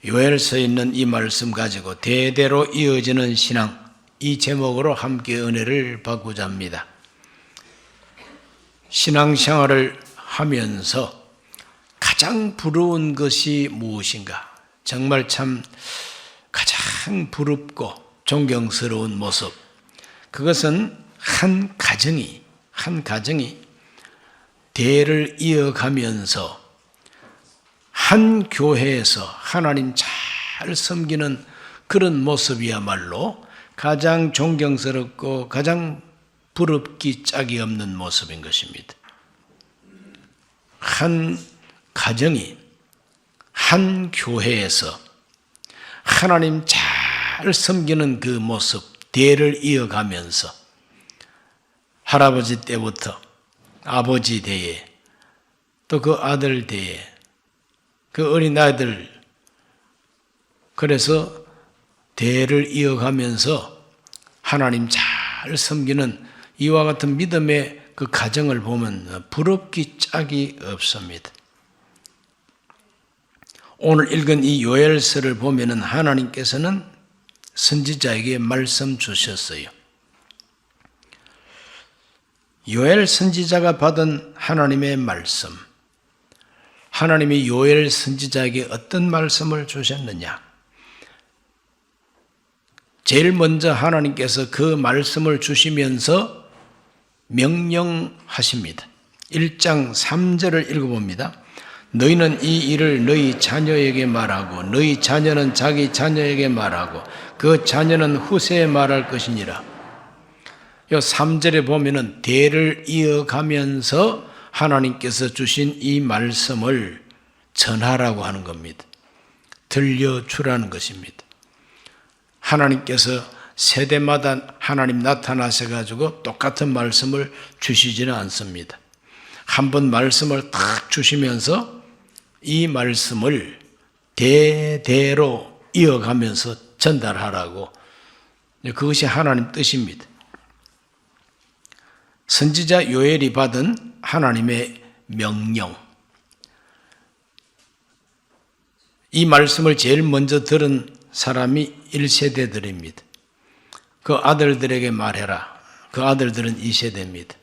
요엘서에 있는 이 말씀 가지고 대대로 이어지는 신앙, 이 제목으로 함께 은혜를 받고자 합니다. 신앙생활을 하면서 가장 부러운 것이 무엇인가? 정말 참 가장 부럽고 존경스러운 모습. 그것은 한 가정이 대를 이어가면서 한 교회에서 하나님 잘 섬기는 그런 모습이야말로 가장 존경스럽고 가장 부럽기 짝이 없는 모습인 것입니다. 한 가정이 한 교회에서 하나님 잘 섬기는 그 모습, 대를 이어가면서 할아버지 때부터 아버지 대에 또 그 아들 대에 그 어린아이들, 그래서 대를 이어가면서 하나님 잘 섬기는 이와 같은 믿음의 그 가정을 보면 부럽기 짝이 없습니다. 오늘 읽은 이 요엘서를 보면은 하나님께서는 선지자에게 말씀 주셨어요. 요엘 선지자가 받은 하나님의 말씀, 하나님이 요엘 선지자에게 어떤 말씀을 주셨느냐? 제일 먼저 하나님께서 그 말씀을 주시면서 명령하십니다. 1장 3절을 읽어봅니다. 너희는 이 일을 너희 자녀에게 말하고 너희 자녀는 자기 자녀에게 말하고 그 자녀는 후세에 말할 것이니라. 이 3절에 보면은 대를 이어가면서 하나님께서 주신 이 말씀을 전하라고 하는 겁니다. 들려주라는 것입니다. 하나님께서 세대마다 하나님 나타나셔가지고 똑같은 말씀을 주시지는 않습니다. 한번 말씀을 딱 주시면서 이 말씀을 대대로 이어가면서 전달하라고, 그것이 하나님 뜻입니다. 선지자 요엘이 받은 하나님의 명령, 이 말씀을 제일 먼저 들은 사람이 1세대들입니다. 그 아들들에게 말해라. 그 아들들은 2세대입니다.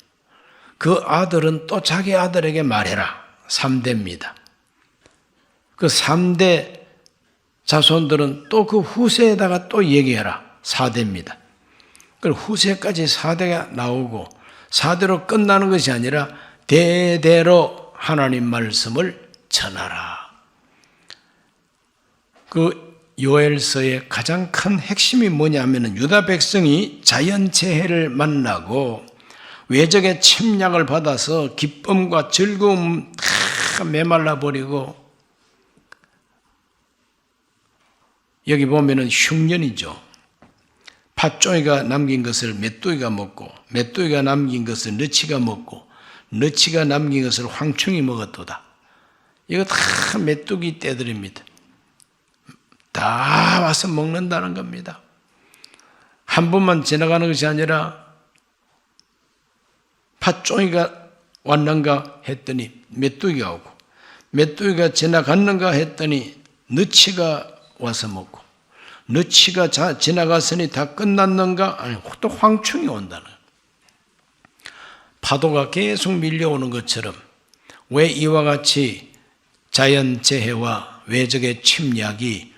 그 아들은 또 자기 아들에게 말해라. 3대입니다. 그 3대 자손들은 또 그 후세에다가 또 얘기해라. 4대입니다. 그 후세까지 4대가 나오고 4대로 끝나는 것이 아니라 대대로 하나님 말씀을 전하라. 그 요엘서의 가장 큰 핵심이 뭐냐면은 유다 백성이 자연재해를 만나고 외적의 침략을 받아서 기쁨과 즐거움 다 메말라 버리고, 여기 보면은 흉년이죠. 팥종이가 남긴 것을 메뚜기가 먹고 메뚜기가 남긴 것을 너치가 먹고 너치가 남긴 것을 황충이 먹었도다. 이거 다 메뚜기 떼들입니다. 다 와서 먹는다는 겁니다. 한 번만 지나가는 것이 아니라 팥종이가 왔는가 했더니 메뚜기가 오고 메뚜기가 지나갔는가 했더니 너치가 와서 먹고 너치가 지나갔으니 다 끝났는가? 아니, 또 황충이 온다는 거예요. 파도가 계속 밀려오는 것처럼 왜 이와 같이 자연재해와 외적의 침략이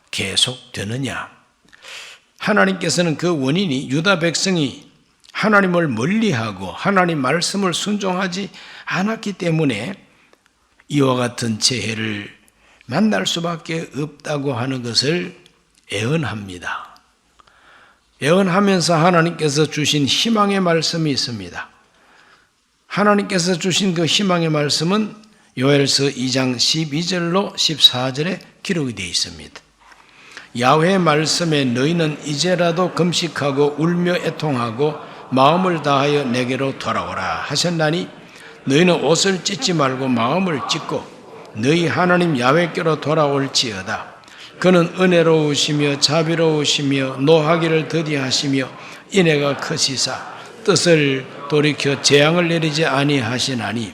계속되느냐? 하나님께서는 그 원인이 유다 백성이 하나님을 멀리하고 하나님 말씀을 순종하지 않았기 때문에 이와 같은 재해를 만날 수밖에 없다고 하는 것을 애언합니다. 애언하면서 하나님께서 주신 희망의 말씀이 있습니다. 하나님께서 주신 그 희망의 말씀은 요엘서 2장 12절로 14절에 기록이 되어 있습니다. 야훼의 말씀에 너희는 이제라도 금식하고 울며 애통하고 마음을 다하여 내게로 돌아오라 하셨나니 너희는 옷을 찢지 말고 마음을 찢고 너희 하나님 야훼께로 돌아올지어다. 그는 은혜로우시며 자비로우시며 노하기를 더디하시며 인애가 크시사 뜻을 돌이켜 재앙을 내리지 아니하시나니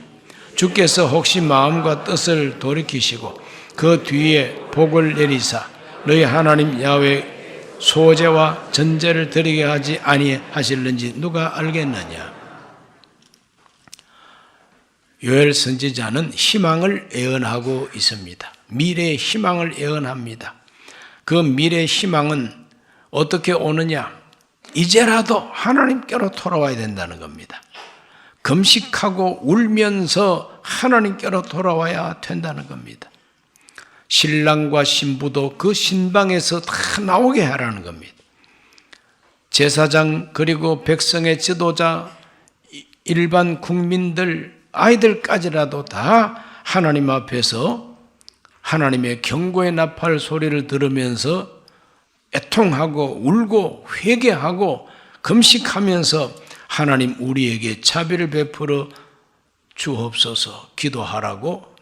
주께서 혹시 마음과 뜻을 돌이키시고 그 뒤에 복을 내리사 너희 하나님 야훼 소제와 전제를 드리게 하지 아니하실는지 누가 알겠느냐. 요엘 선지자는 희망을 예언하고 있습니다. 미래의 희망을 예언합니다. 그 미래의 희망은 어떻게 오느냐? 이제라도 하나님께로 돌아와야 된다는 겁니다. 금식하고 울면서 하나님께로 돌아와야 된다는 겁니다. 신랑과 신부도 그 신방에서 다 나오게 하라는 겁니다. 제사장 그리고 백성의 지도자, 일반 국민들, 아이들까지라도 다 하나님 앞에서 하나님의 경고의 나팔 소리를 들으면서 애통하고 울고 회개하고 금식하면서 하나님 우리에게 자비를 베풀어 주옵소서 기도하라고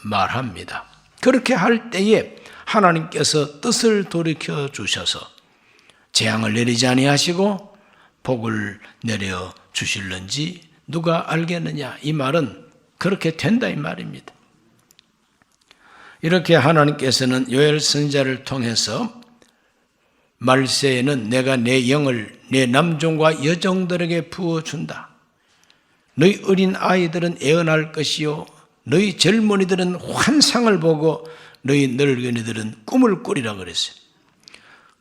말합니다. 그렇게 할 때에 하나님께서 뜻을 돌이켜 주셔서 재앙을 내리지 아니하시고 복을 내려 주실는지 누가 알겠느냐. 이 말은 그렇게 된다 이 말입니다. 이렇게 하나님께서는 요엘 선지자를 통해서 말세에는 내가 내 영을 내 남종과 여종들에게 부어준다. 너희 어린 아이들은 애언할 것이요 너희 젊은이들은 환상을 보고 너희 늙은이들은 꿈을 꾸리라 그랬어요.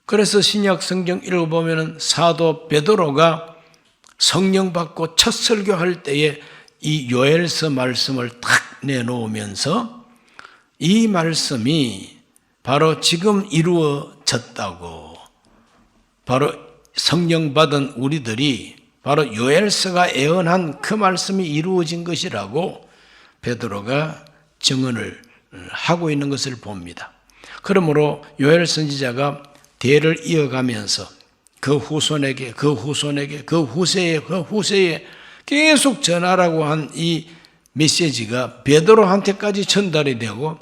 그래서 신약 성경 읽어보면 사도 베드로가 성령 받고 첫 설교할 때에 이 요엘서 말씀을 탁 내놓으면서 이 말씀이 바로 지금 이루어졌다고, 바로 성령 받은 우리들이 바로 요엘서가 예언한 그 말씀이 이루어진 것이라고 베드로가 증언을 하고 있는 것을 봅니다. 그러므로 요엘 선지자가 대를 이어가면서 그 후손에게 그 후세에 계속 전하라고 한 이 메시지가 베드로한테까지 전달이 되고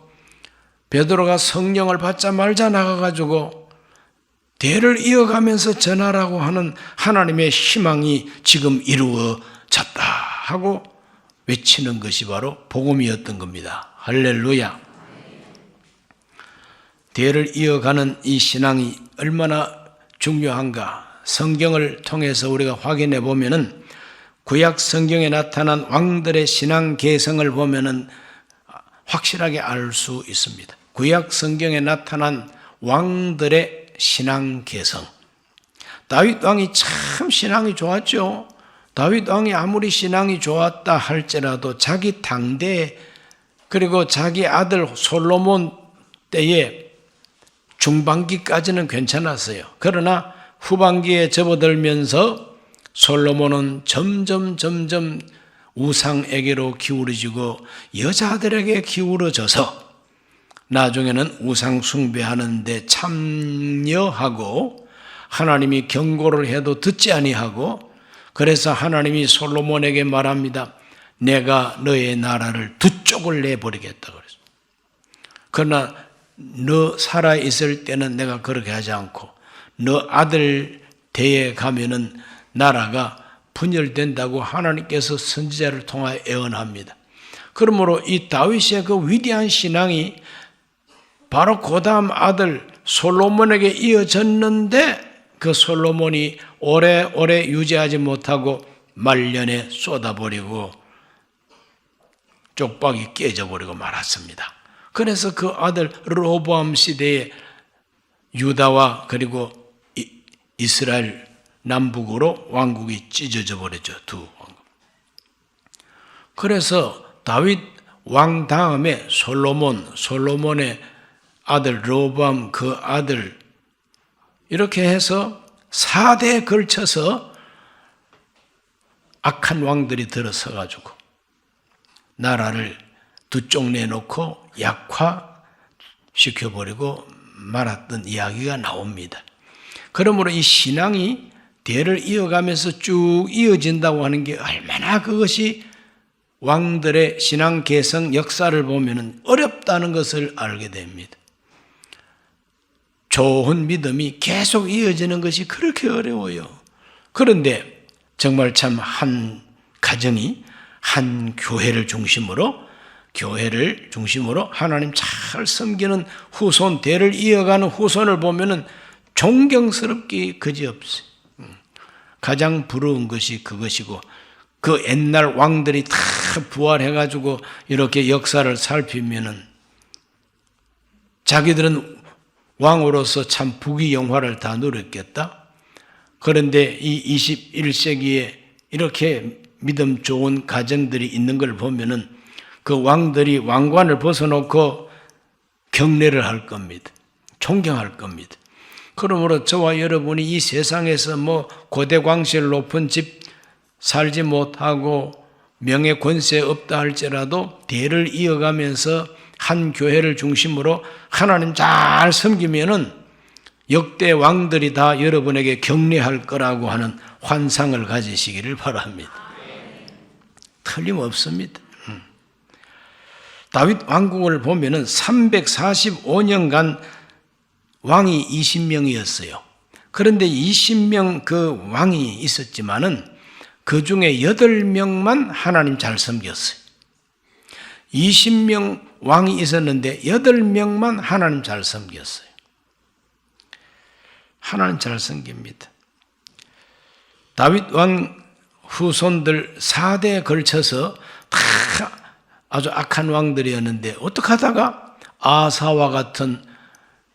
베드로가 성령을 받자 말자 나가가지고 대를 이어가면서 전하라고 하는 하나님의 희망이 지금 이루어졌다 하고 외치는 것이 바로 복음이었던 겁니다. 할렐루야. 대를 이어가는 이 신앙이 얼마나 중요한가. 성경을 통해서 우리가 확인해 보면은 구약 성경에 나타난 왕들의 신앙 개성을 보면은 확실하게 알 수 있습니다. 구약 성경에 나타난 왕들의 신앙 개성. 다윗 왕이 참 신앙이 좋았죠. 다윗 왕이 아무리 신앙이 좋았다 할지라도 자기 당대 그리고 자기 아들 솔로몬 때에 중반기까지는 괜찮았어요. 그러나 후반기에 접어들면서 솔로몬은 점점 우상에게로 기울어지고 여자들에게 기울어져서 나중에는 우상 숭배하는 데 참여하고 하나님이 경고를 해도 듣지 아니하고 그래서 하나님이 솔로몬에게 말합니다. 내가 너의 나라를 두 쪽을 내버리겠다 그랬어요. 그러나 너 살아있을 때는 내가 그렇게 하지 않고 너 아들 대에 가면은 나라가 분열된다고 하나님께서 선지자를 통하여 예언합니다. 그러므로 이 다윗의 그 위대한 신앙이 바로 그 다음 아들 솔로몬에게 이어졌는데 그 솔로몬이 오래오래 유지하지 못하고 말년에 쏟아버리고 쪽박이 깨져버리고 말았습니다. 그래서 그 아들 르호보암 시대에 유다와 그리고 이스라엘 남북으로 왕국이 찢어져 버렸죠. 두 왕국. 그래서 다윗 왕 다음에 솔로몬의 아들 르호보암 그 아들 이렇게 해서 4대에 걸쳐서 악한 왕들이 들어서 가지고 나라를 두 쪽 내놓고 약화시켜버리고 말았던 이야기가 나옵니다. 그러므로 이 신앙이 대를 이어가면서 쭉 이어진다고 하는 게 얼마나 그것이 왕들의 신앙 개성 역사를 보면 어렵다는 것을 알게 됩니다. 좋은 믿음이 계속 이어지는 것이 그렇게 어려워요. 그런데 정말 참 한 가정이 한 교회를 중심으로 교회를 중심으로 하나님 잘 섬기는 후손, 대를 이어가는 후손을 보면은 존경스럽기 그지없어요. 가장 부러운 것이 그것이고, 그 옛날 왕들이 다 부활해가지고 이렇게 역사를 살피면은 자기들은 왕으로서 참 부귀영화를 다 누렸겠다. 그런데 이 21세기에 이렇게 믿음 좋은 가정들이 있는 걸 보면은 그 왕들이 왕관을 벗어놓고 경례를 할 겁니다. 존경할 겁니다. 그러므로 저와 여러분이 이 세상에서 고대 광실 높은 집 살지 못하고 명예 권세 없다 할지라도 대를 이어가면서 한 교회를 중심으로 하나님 잘 섬기면은 역대 왕들이 다 여러분에게 경례할 거라고 하는 환상을 가지시기를 바랍니다. 틀림없습니다. 다윗 왕국을 보면은 345년간 왕이 20명이었어요. 그런데 20명 그 왕이 있었지만은 그 중에 8명만 하나님 잘 섬겼어요. 20명 왕이 있었는데 8명만 하나님 잘 섬겼어요. 하나님 잘 섬깁니다. 다윗 왕 후손들 4대에 걸쳐서 다 아주 악한 왕들이었는데 어떻게 하다가 아사와 같은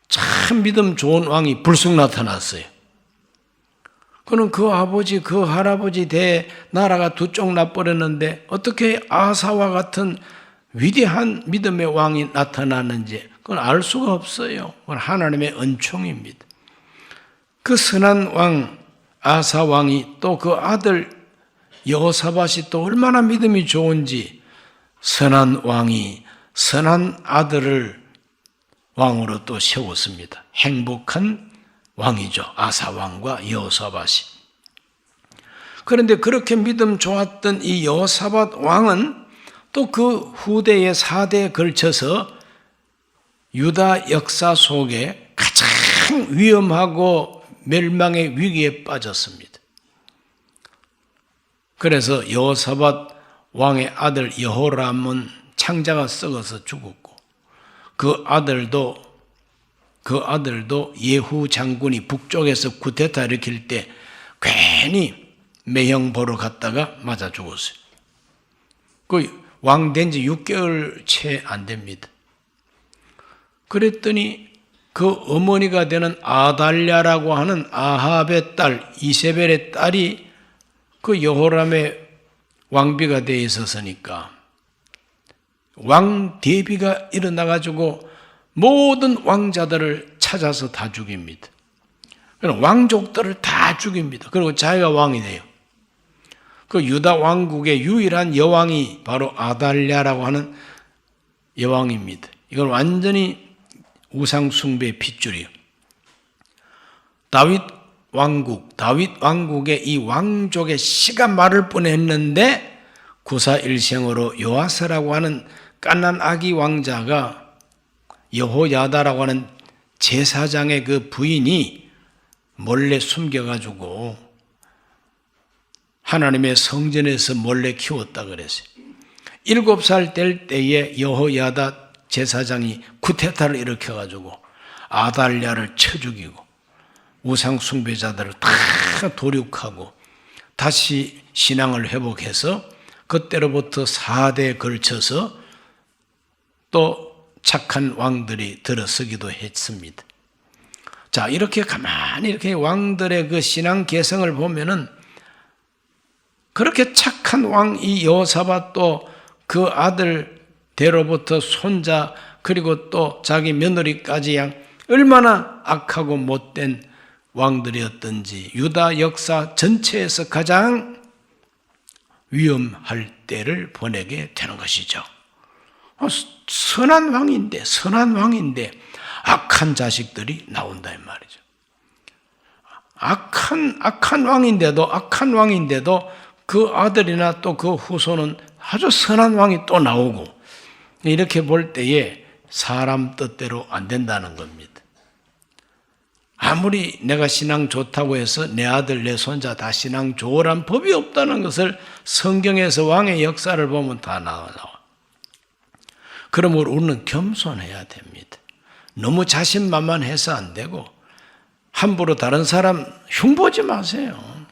참 믿음 좋은 왕이 불쑥 나타났어요. 그는 그 아버지, 그 할아버지 대 나라가 두 쪽 나버렸는데 어떻게 아사와 같은 위대한 믿음의 왕이 나타나는지 그건 알 수가 없어요. 그건 하나님의 은총입니다. 그 선한 왕 아사 왕이 또 그 아들 여호사밧이 또 얼마나 믿음이 좋은지 선한 왕이 선한 아들을 왕으로 또 세웠습니다. 행복한 왕이죠. 아사 왕과 여호사밧이. 그런데 그렇게 믿음 좋았던 이 여호사밧 왕은 또 그 후대의 4대에 걸쳐서 유다 역사 속에 가장 위험하고 멸망의 위기에 빠졌습니다. 그래서 여호사밧 왕의 아들 여호람은 창자가 썩어서 죽었고 그 아들도 예후 장군이 북쪽에서 쿠데타 일으킬 때 괜히 매형 보러 갔다가 맞아 죽었어요. 그 왕 된 지 6개월 채 안 됩니다. 그랬더니 그 어머니가 되는 아달랴라고 하는 아합의 딸 이세벨의 딸이 그 여호람의 왕비가 되어 있었으니까 왕 대비가 일어나가지고 모든 왕자들을 찾아서 다 죽입니다. 그럼 왕족들을 다 죽입니다. 그리고 자기가 왕이 돼요. 그 유다 왕국의 유일한 여왕이 바로 아달랴라고 하는 여왕입니다. 이건 완전히 우상 숭배의 핏줄이에요. 다윗 왕국의 이 왕족의 씨가 마를 뻔했는데 구사일생으로 요아스라고 하는 깐난 아기 왕자가 여호야다라고 하는 제사장의 그 부인이 몰래 숨겨가지고 하나님의 성전에서 몰래 키웠다 그랬어요. 7살 될 때에 여호야다 제사장이 쿠데타를 일으켜가지고 아달랴를 쳐 죽이고 우상 숭배자들을 다 도륙하고 다시 신앙을 회복해서 그때로부터 4대에 걸쳐서 또 착한 왕들이 들어서기도 했습니다. 자, 이렇게 가만히 이렇게 왕들의 그 신앙 개성을 보면은 그렇게 착한 왕 이 여호사밧도 그 아들 대로부터 손자 그리고 또 자기 며느리까지 얼마나 악하고 못된 왕들이었던지 유다 역사 전체에서 가장 위험할 때를 보내게 되는 것이죠. 선한 왕인데 악한 자식들이 나온다 이 말이죠. 악한 왕인데도 그 아들이나 또 그 후손은 아주 선한 왕이 또 나오고 이렇게 볼 때에 사람 뜻대로 안 된다는 겁니다. 아무리 내가 신앙 좋다고 해서 내 아들 내 손자 다 신앙 좋으란 법이 없다는 것을 성경에서 왕의 역사를 보면 다 나와. 그러므로 우리는 겸손해야 됩니다. 너무 자신만만해서 안 되고 함부로 다른 사람 흉보지 마세요.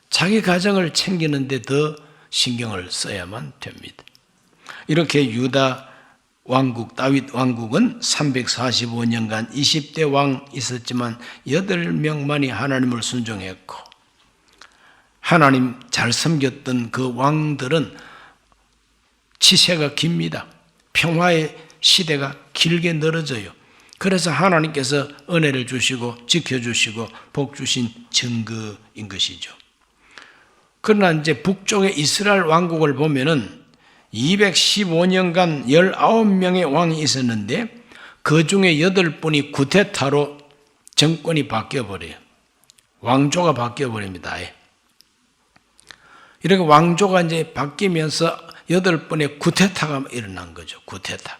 자기 가정을 챙기는 데 더 신경을 써야만 됩니다. 이렇게 유다 왕국, 다윗 왕국은 345년간 20대 왕 있었지만 8명만이 하나님을 순종했고, 하나님 잘 섬겼던 그 왕들은 치세가 깁니다. 평화의 시대가 길게 늘어져요. 그래서 하나님께서 은혜를 주시고 지켜주시고 복 주신 증거인 것이죠. 그러나 이제 북쪽의 이스라엘 왕국을 보면은 215년간 19명의 왕이 있었는데 그 중에 8분이 구테타로 정권이 바뀌어버려요. 왕조가 바뀌어버립니다. 이렇게 왕조가 이제 바뀌면서 8번의 구테타가 일어난 거죠. 구테타.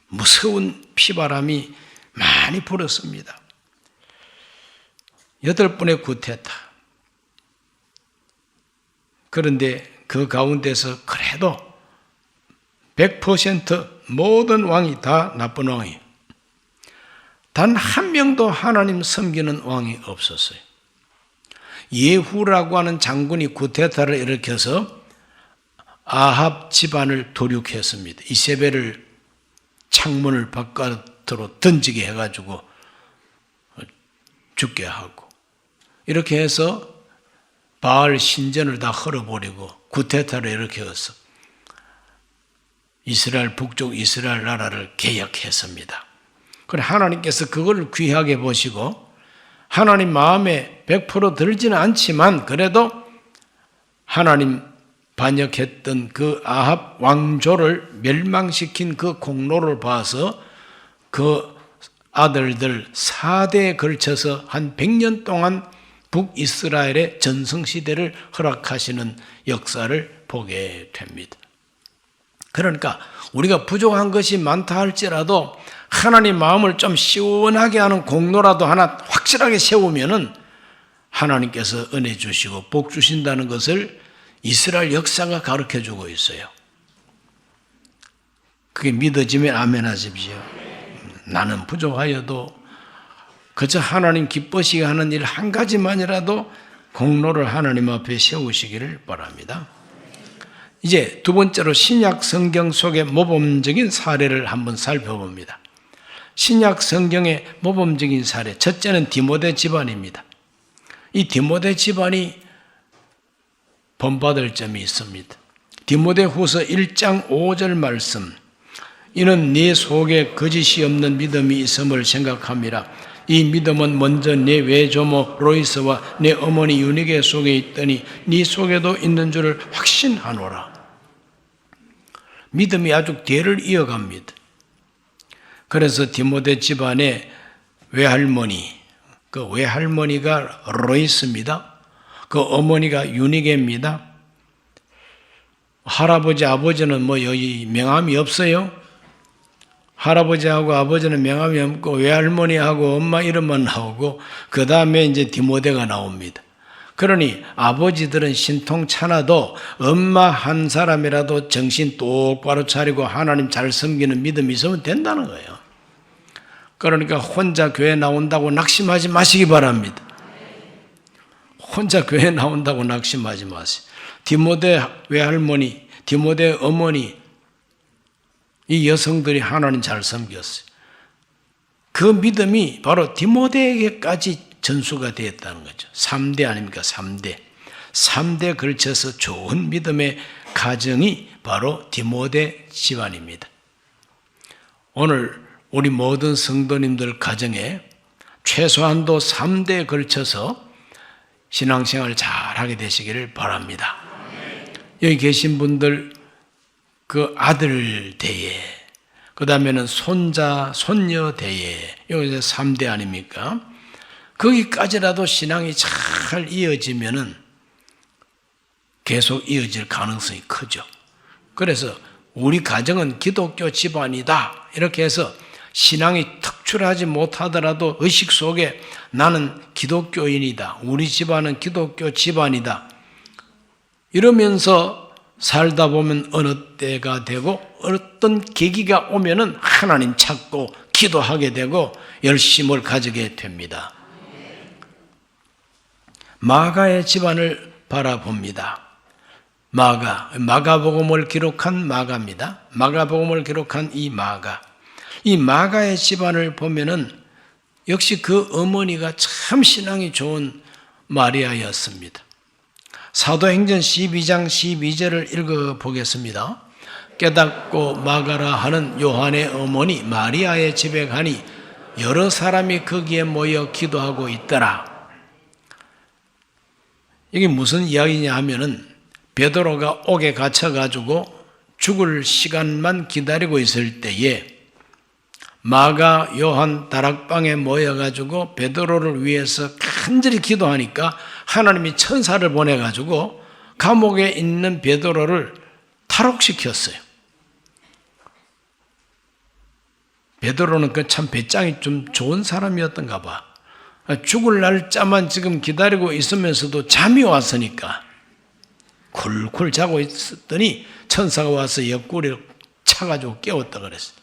무서운 피바람이 많이 불었습니다. 8번의 구테타. 그런데 그 가운데서 그래도 100% 모든 왕이 다 나쁜 왕이에요. 단 한 명도 하나님 섬기는 왕이 없었어요. 예후라고 하는 장군이 구테타를 일으켜서 아합 집안을 도륙했습니다. 이세벨을 창문을 바깥으로 던지게 해가지고 죽게 하고, 이렇게 해서 바알 신전을 다 헐어버리고 구테타를 일으켜서 이스라엘 북쪽 이스라엘 나라를 개혁했습니다. 그래 하나님께서 그걸 귀하게 보시고 하나님 마음에 100% 들지는 않지만 그래도 하나님 반역했던 그 아합 왕조를 멸망시킨 그 공로를 봐서 그 아들들 4대에 걸쳐서 한 100년 동안 북이스라엘의 전성시대를 허락하시는 역사를 보게 됩니다. 그러니까 우리가 부족한 것이 많다 할지라도 하나님 마음을 좀 시원하게 하는 공로라도 하나 확실하게 세우면은 하나님께서 은혜 주시고 복 주신다는 것을 이스라엘 역사가 가르쳐 주고 있어요. 그게 믿어지면 아멘 하십시오. 나는 부족하여도 그저 하나님 기뻐시게 하는 일 한 가지만이라도 공로를 하나님 앞에 세우시기를 바랍니다. 이제 두 번째로 신약 성경 속의 모범적인 사례를 한번 살펴봅니다. 신약 성경의 모범적인 사례, 첫째는 디모데 집안입니다. 이 디모데 집안이 본받을 점이 있습니다. 디모데 후서 1장 5절 말씀, 이는 네 속에 거짓이 없는 믿음이 있음을 생각합니다. 이 믿음은 먼저 내 외조모 로이스와 내 어머니 유니게 속에 있더니 네 속에도 있는 줄을 확신하노라. 믿음이 아주 대를 이어갑니다. 그래서 디모데 집안의 외할머니, 그 외할머니가 로이스입니다. 그 어머니가 유니게입니다. 할아버지, 아버지는 뭐 여기 명함이 없어요. 할아버지하고 아버지는 명함이 없고 외할머니하고 엄마 이름만 나오고 그 다음에 이제 디모데가 나옵니다. 그러니 아버지들은 신통찮아도 엄마 한 사람이라도 정신 똑바로 차리고 하나님 잘 섬기는 믿음이 있으면 된다는 거예요. 그러니까 혼자 교회 나온다고 낙심하지 마시기 바랍니다. 혼자 교회 나온다고 낙심하지 마세요. 디모데 외할머니, 디모데 어머니, 이 여성들이 하나님 잘 섬겼어요. 그 믿음이 바로 디모데에게까지 전수가 되었다는 거죠. 3대 아닙니까? 3대. 3대 걸쳐서 좋은 믿음의 가정이 바로 디모데 집안입니다. 오늘 우리 모든 성도님들 가정에 최소한도 3대에 걸쳐서 신앙생활 잘하게 되시기를 바랍니다. 여기 계신 분들 그 아들 대에, 그 다음에는 손자, 손녀 대에, 여기 3대 아닙니까? 거기까지라도 신앙이 잘 이어지면은 계속 이어질 가능성이 크죠. 그래서 우리 가정은 기독교 집안이다. 이렇게 해서 신앙이 특출하지 못하더라도 의식 속에 나는 기독교인이다. 우리 집안은 기독교 집안이다. 이러면서 살다 보면 어느 때가 되고 어떤 계기가 오면은 하나님 찾고 기도하게 되고 열심을 가지게 됩니다. 마가의 집안을 바라봅니다. 마가복음을 기록한 마가입니다. 마가복음을 기록한 이 마가의 집안을 보면은 역시 그 어머니가 참 신앙이 좋은 마리아였습니다. 사도행전 12장 12절을 읽어보겠습니다. 깨닫고 마가라 하는 요한의 어머니 마리아의 집에 가니 여러 사람이 거기에 모여 기도하고 있더라. 이게 무슨 이야기냐 하면은 베드로가 옥에 갇혀가지고 죽을 시간만 기다리고 있을 때에 마가, 요한 다락방에 모여가지고 베드로를 위해서 간절히 기도하니까 하나님이 천사를 보내가지고 감옥에 있는 베드로를 탈옥시켰어요. 베드로는 그 참 배짱이 좀 좋은 사람이었던가 봐. 죽을 날짜만 지금 기다리고 있으면서도 잠이 왔으니까 굴굴 자고 있었더니 천사가 와서 옆구리를 차가지고 깨웠다 그랬어요.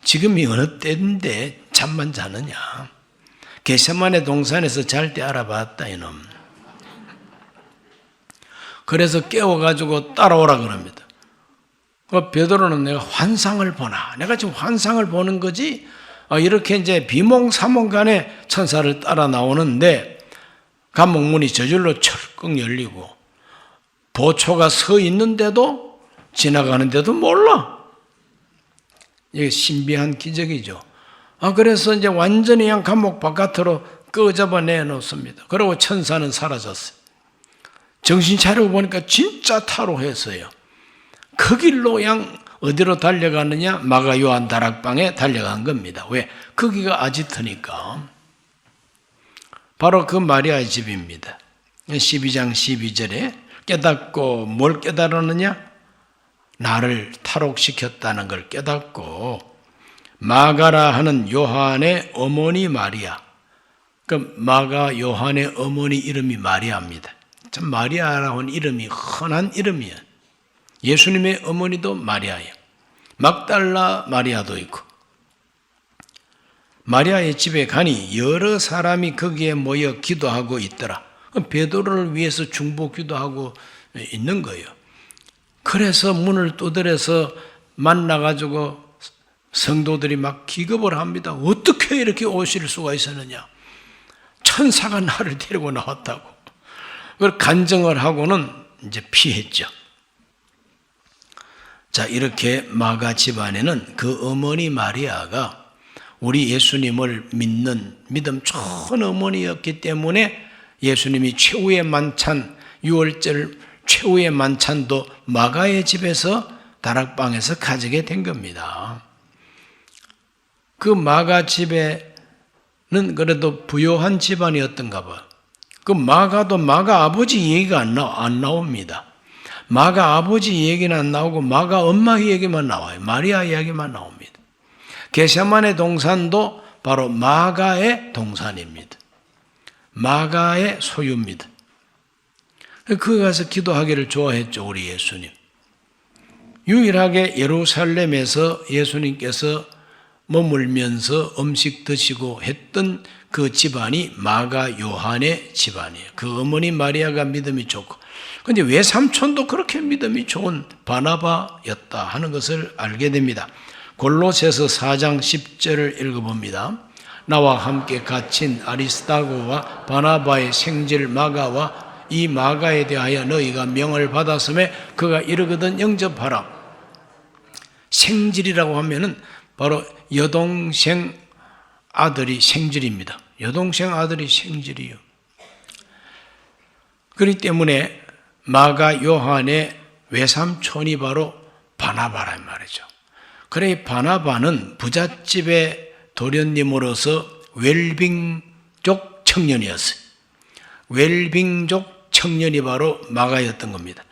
지금이 어느 때인데 잠만 자느냐. 겟세마네 동산에서 잘 때 알아봤다 이놈. 그래서 깨워가지고 따라오라 그럽니다. 베드로는 내가 환상을 보나? 내가 지금 환상을 보는 거지? 이렇게 이제 비몽사몽간에 천사를 따라 나오는데 감옥문이 저절로 철컥 열리고 보초가 서 있는데도 지나가는데도 몰라. 이게 신비한 기적이죠. 그래서 이제 완전히 그냥 감옥 바깥으로 끄집어 내놓습니다. 그리고 천사는 사라졌어요. 정신 차리고 보니까 진짜 탈옥했어요. 그 길로 그냥 어디로 달려가느냐? 마가 요한 다락방에 달려간 겁니다. 왜? 거기가 아지트니까. 바로 그 마리아의 집입니다. 12장 12절에 깨닫고 뭘 깨달았느냐? 나를 탈옥시켰다는 걸 깨닫고 마가라 하는 요한의 어머니 마리아. 그 마가 요한의 어머니 이름이 마리아입니다. 참 마리아라고 하는 이름이 흔한 이름이에요. 예수님의 어머니도 마리아예요. 막달라 마리아도 있고. 마리아의 집에 가니 여러 사람이 거기에 모여 기도하고 있더라. 베드로를 위해서 중보기도 하고 있는 거예요. 그래서 문을 두드려서 만나가지고 성도들이 막 기겁을 합니다. 어떻게 이렇게 오실 수가 있었느냐. 천사가 나를 데리고 나왔다고. 그걸 간증을 하고는 이제 피했죠. 자, 이렇게 마가 집안에는 그 어머니 마리아가 우리 예수님을 믿는 믿음 좋은 어머니였기 때문에 예수님이 최후의 만찬, 6월절 최후의 만찬도 마가의 집에서 다락방에서 가지게 된 겁니다. 그 마가 집에는 그래도 부요한 집안이었던가 봐. 그 마가도 마가 아버지 얘기가 안 나옵니다. 마가 아버지 얘기는 안 나오고 마가 엄마 얘기만 나와요. 마리아 이야기만 나옵니다. 겟세마네 동산도 바로 마가의 동산입니다. 마가의 소유입니다. 거기 가서 기도하기를 좋아했죠, 우리 예수님. 유일하게 예루살렘에서 예수님께서 머물면서 음식 드시고 했던 그 집안이 마가 요한의 집안이에요. 그 어머니 마리아가 믿음이 좋고, 근데 외삼촌도 그렇게 믿음이 좋은 바나바였다 하는 것을 알게 됩니다. 골로새서 4장 10절을 읽어봅니다. 나와 함께 갇힌 아리스다고와 바나바의 생질 마가와 이 마가에 대하여 너희가 명을 받았음에 그가 이르거든 영접하라. 생질이라고 하면은 바로 여동생 아들이 생질입니다. 여동생 아들이 생질이요. 그렇기 때문에 마가 요한의 외삼촌이 바로 바나바란 말이죠. 그래 바나바는 부잣집의 도련님으로서 웰빙족 청년이었어요. 웰빙족 청년이 바로 마가였던 겁니다.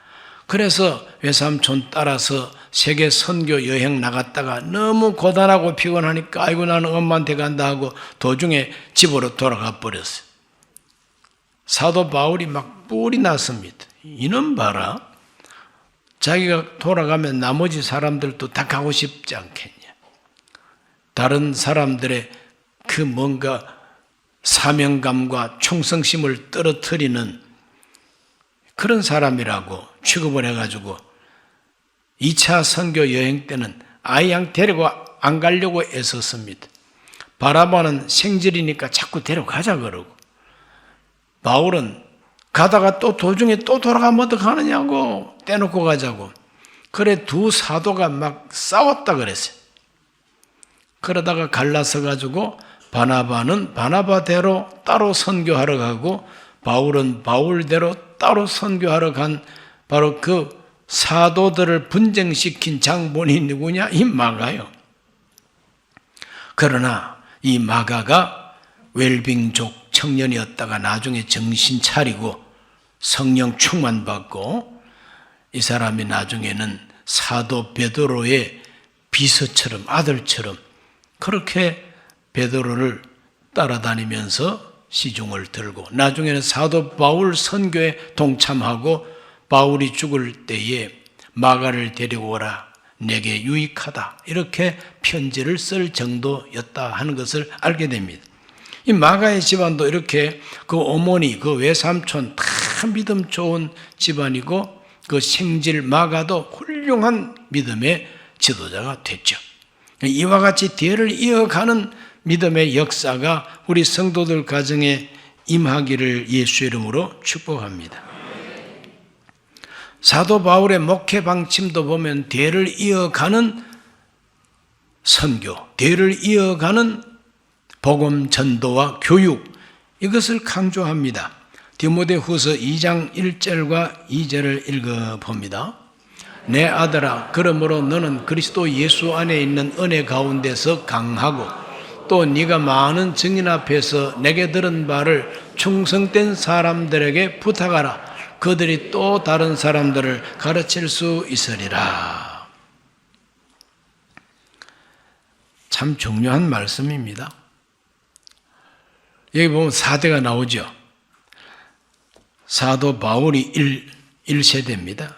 그래서 외삼촌 따라서 세계 선교 여행 나갔다가 너무 고단하고 피곤하니까 아이고 나는 엄마한테 간다 하고 도중에 집으로 돌아가 버렸어요. 사도 바울이 막 뿔이 났습니다. 이놈 봐라. 자기가 돌아가면 나머지 사람들도 다 가고 싶지 않겠냐. 다른 사람들의 그 뭔가 사명감과 충성심을 떨어뜨리는 그런 사람이라고 취급을 해가지고 2차 선교 여행 때는 아예 데리고 안 가려고 애썼습니다. 바나바는 생질이니까 자꾸 데려가자 그러고, 바울은 가다가 또 도중에 또 돌아가면 어떡하느냐고 떼놓고 가자고. 그래 두 사도가 막 싸웠다 그랬어요. 그러다가 갈라서 가지고 바나바는 바나바대로 따로 선교하러 가고 바울은 바울대로 따로 선교하러 간 바로 그 사도들을 분쟁시킨 장본이 누구냐? 이 마가요. 그러나 이 마가가 웰빙족 청년이었다가 나중에 정신 차리고 성령 충만받고 이 사람이 나중에는 사도 베드로의 비서처럼 아들처럼 그렇게 베드로를 따라다니면서 시중을 들고 나중에는 사도 바울 선교에 동참하고 바울이 죽을 때에 마가를 데려오라 내게 유익하다 이렇게 편지를 쓸 정도였다 하는 것을 알게 됩니다. 이 마가의 집안도 이렇게 그 어머니 그 외삼촌 다 믿음 좋은 집안이고 그 생질 마가도 훌륭한 믿음의 지도자가 됐죠. 이와 같이 뒤를 이어가는 믿음의 역사가 우리 성도들 가정에 임하기를 예수 이름으로 축복합니다. 사도 바울의 목회 방침도 보면 뒤를 이어가는 선교, 뒤를 이어가는 복음 전도와 교육 이것을 강조합니다. 디모데후서 2장 1절과 2절을 읽어봅니다. 내 아들아, 그러므로 너는 그리스도 예수 안에 있는 은혜 가운데서 강하고 또 네가 많은 증인 앞에서 내게 들은 바를 충성된 사람들에게 부탁하라. 그들이 또 다른 사람들을 가르칠 수 있으리라. 참 중요한 말씀입니다. 여기 보면 4대가 나오죠. 사도 바울이 1세대입니다.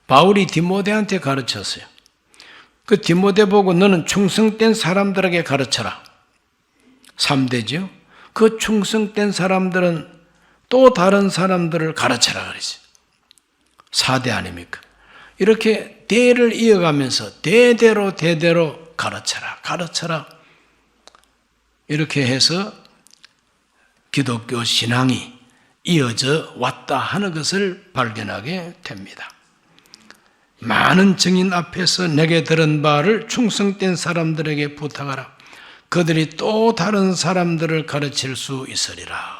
바울이 디모데한테 가르쳤어요. 그 디모데 보고 너는 충성된 사람들에게 가르쳐라. 3대죠. 그 충성된 사람들은 또 다른 사람들을 가르쳐라 그랬어요. 4대 아닙니까? 이렇게 대를 이어가면서 대대로 가르쳐라. 이렇게 해서 기독교 신앙이 이어져 왔다 하는 것을 발견하게 됩니다. 많은 증인 앞에서 내게 들은 바를 충성된 사람들에게 부탁하라. 그들이 또 다른 사람들을 가르칠 수 있으리라.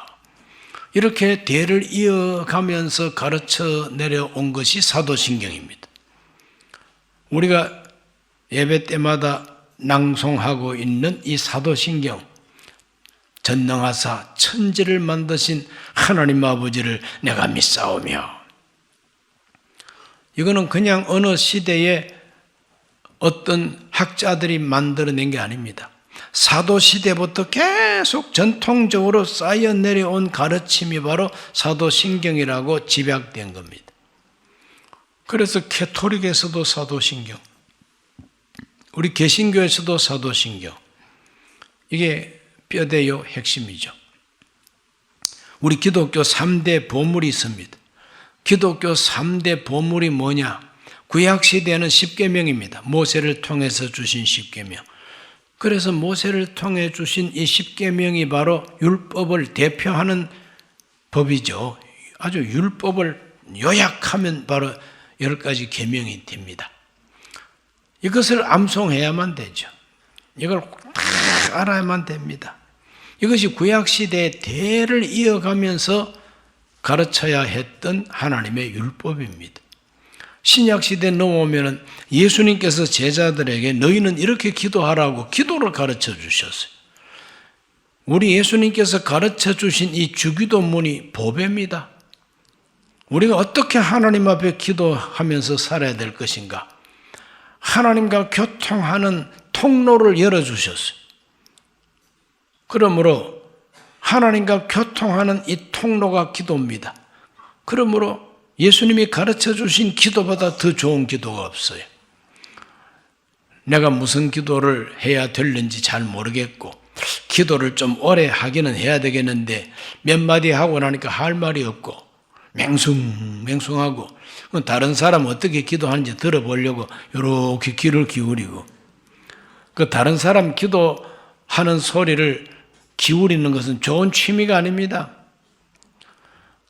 이렇게 대를 이어가면서 가르쳐 내려온 것이 사도신경입니다. 우리가 예배 때마다 낭송하고 있는 이 사도신경, 전능하사 천지를 만드신 하나님 아버지를 내가 믿사오며, 이거는 그냥 어느 시대에 어떤 학자들이 만들어낸 게 아닙니다. 사도시대부터 계속 전통적으로 쌓여 내려온 가르침이 바로 사도신경이라고 집약된 겁니다. 그래서 캐토릭에서도 사도신경, 우리 개신교에서도 사도신경, 이게 뼈대요 핵심이죠. 우리 기독교 3대 보물이 있습니다. 기독교 3대 보물이 뭐냐? 구약시대에는 십계명입니다. 모세를 통해서 주신 십계명. 그래서 모세를 통해 주신 이 십계명이 바로 율법을 대표하는 법이죠. 아주 율법을 요약하면 바로 10가지 계명이 됩니다. 이것을 암송해야만 되죠. 이걸 다 알아야만 됩니다. 이것이 구약시대의 대를 이어가면서 가르쳐야 했던 하나님의 율법입니다. 신약시대에 넘어오면 예수님께서 제자들에게 너희는 이렇게 기도하라고 기도를 가르쳐 주셨어요. 우리 예수님께서 가르쳐 주신 이 주기도문이 보배입니다. 우리가 어떻게 하나님 앞에 기도하면서 살아야 될 것인가? 하나님과 교통하는 통로를 열어주셨어요. 그러므로 하나님과 교통하는 이 통로가 기도입니다. 그러므로 예수님이 가르쳐 주신 기도보다 더 좋은 기도가 없어요. 내가 무슨 기도를 해야 될는지 잘 모르겠고 기도를 좀 오래 하기는 해야 되겠는데 몇 마디 하고 나니까 할 말이 없고 맹숭맹숭하고 다른 사람 어떻게 기도하는지 들어보려고 이렇게 귀를 기울이고 그 다른 사람 기도하는 소리를 기울이는 것은 좋은 취미가 아닙니다.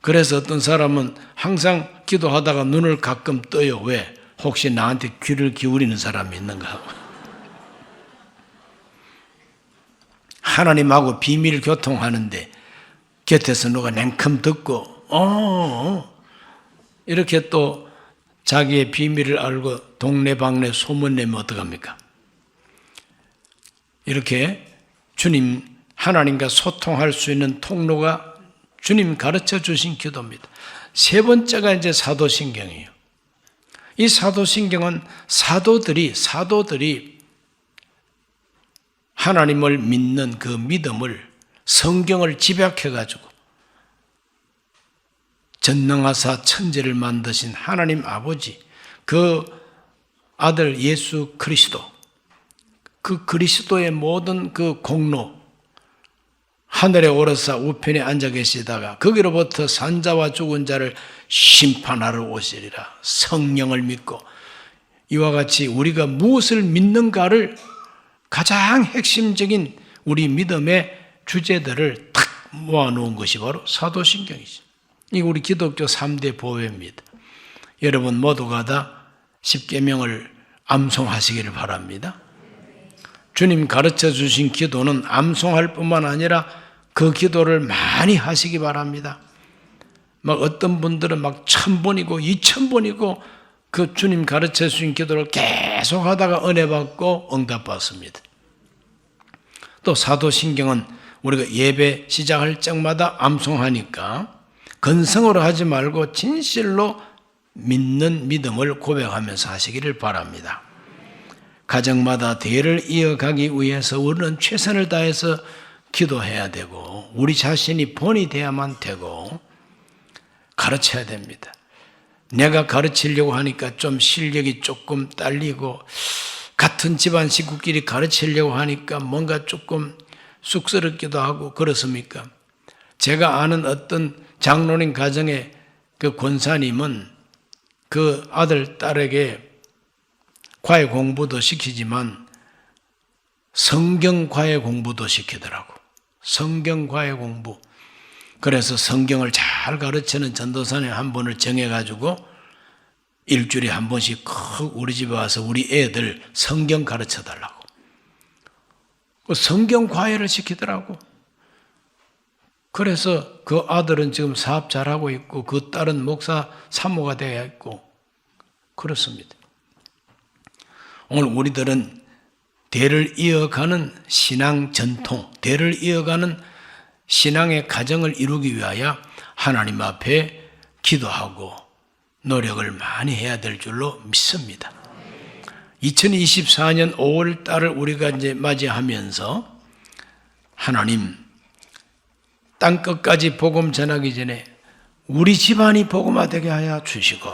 그래서 어떤 사람은 항상 기도하다가 눈을 가끔 떠요. 왜? 혹시 나한테 귀를 기울이는 사람이 있는가? 하나님하고 비밀 교통하는데 곁에서 누가 냉큼 듣고 이렇게 또 자기의 비밀을 알고 동네방네 소문내면 어떡합니까? 이렇게 주님 하나님과 소통할 수 있는 통로가 주님 가르쳐 주신 기도입니다. 세 번째가 이제 사도신경이에요. 이 사도신경은 사도들이 하나님을 믿는 그 믿음을 성경을 집약해가지고 전능하사 천지를 만드신 하나님 아버지 그 아들 예수 그리스도 그 그리스도의 모든 그 공로 하늘에 오르사 우편에 앉아 계시다가 거기로부터 산자와 죽은 자를 심판하러 오시리라. 성령을 믿고 이와 같이 우리가 무엇을 믿는가를 가장 핵심적인 우리 믿음의 주제들을 탁 모아놓은 것이 바로 사도신경이죠. 이게 우리 기독교 3대 보배입니다. 여러분 모두가 다 십계명을 암송하시기를 바랍니다. 주님 가르쳐 주신 기도는 암송할 뿐만 아니라 그 기도를 많이 하시기 바랍니다. 막 어떤 분들은 막 1000번이고 2000번이고 그 주님 가르쳐 주신 기도를 계속 하다가 은혜 받고 응답 받습니다. 또 사도신경은 우리가 예배 시작할 적마다 암송하니까 건성으로 하지 말고 진실로 믿는 믿음을 고백하면서 하시기를 바랍니다. 가정마다 대를 이어가기 위해서 우리는 최선을 다해서 기도해야 되고 우리 자신이 본이 돼야만 되고 가르쳐야 됩니다. 내가 가르치려고 하니까 좀 실력이 조금 딸리고 같은 집안 식구끼리 가르치려고 하니까 뭔가 조금 쑥스럽기도 하고 그렇습니까? 제가 아는 어떤 장로님 가정의 그 권사님은 그 아들, 딸에게 과외 공부도 시키지만 성경 과외 공부도 시키더라고. 성경 과외 공부. 그래서 성경을 잘 가르치는 전도사님 한 분을 정해가지고 일주일에 한 번씩 우리 집에 와서 우리 애들 성경 가르쳐 달라고. 성경 과외를 시키더라고. 그래서 그 아들은 지금 사업 잘하고 있고 그 딸은 목사 사모가 되어 있고 그렇습니다. 오늘 우리들은 대를 이어가는 신앙 전통, 대를 이어가는 신앙의 가정을 이루기 위하여 하나님 앞에 기도하고 노력을 많이 해야 될 줄로 믿습니다. 2024년 5월 달을 우리가 이제 맞이하면서 하나님 땅 끝까지 복음 전하기 전에 우리 집안이 복음화되게 하여 주시고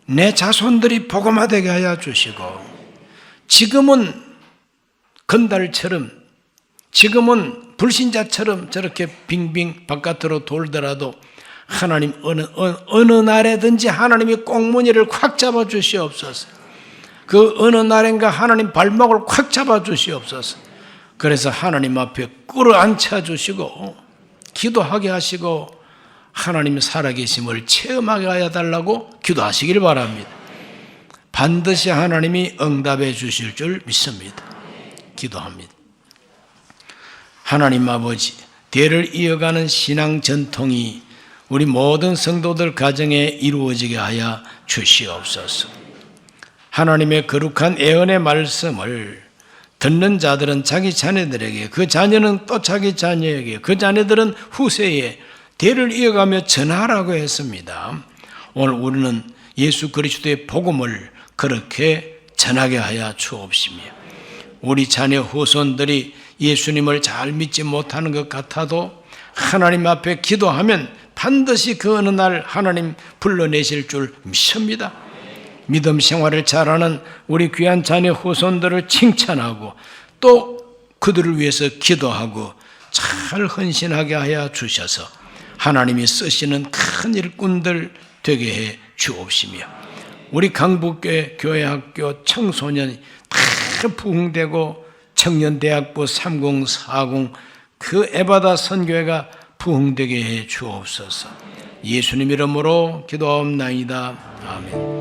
내 자손들이 복음화되게 하여 주시고 지금은 건달처럼 지금은 불신자처럼 저렇게 빙빙 바깥으로 돌더라도 하나님 어느 날에든지 하나님이 꽁무니를 콱 잡아 주시옵소서. 그 어느 날인가 하나님 발목을 콱 잡아 주시옵소서. 그래서 하나님 앞에 끌어앉혀 주시고 기도하게 하시고 하나님 살아계심을 체험하게 하여 달라고 기도하시길 바랍니다. 반드시 하나님이 응답해 주실 줄 믿습니다. 기도합니다. 하나님 아버지, 대를 이어가는 신앙 전통이 우리 모든 성도들 가정에 이루어지게 하여 주시옵소서. 하나님의 거룩한 애언의 말씀을 듣는 자들은 자기 자녀들에게, 그 자녀는 또 자기 자녀에게, 그 자녀들은 후세에 대를 이어가며 전하라고 했습니다. 오늘 우리는 예수 그리스도의 복음을 그렇게 전하게 하여 주옵시며 우리 자녀 후손들이 예수님을 잘 믿지 못하는 것 같아도 하나님 앞에 기도하면 반드시 그 어느 날 하나님 불러내실 줄 믿습니다. 믿음 생활을 잘하는 우리 귀한 자녀 후손들을 칭찬하고 또 그들을 위해서 기도하고 잘 헌신하게 하여 주셔서 하나님이 쓰시는 큰 일꾼들 되게 해 주옵시며, 우리 강북교회 교회학교 청소년이 다 부흥되고 청년대학부 3040 그 에바다 선교회가 부흥되게 해 주옵소서. 예수님 이름으로 기도하옵나이다. 아멘.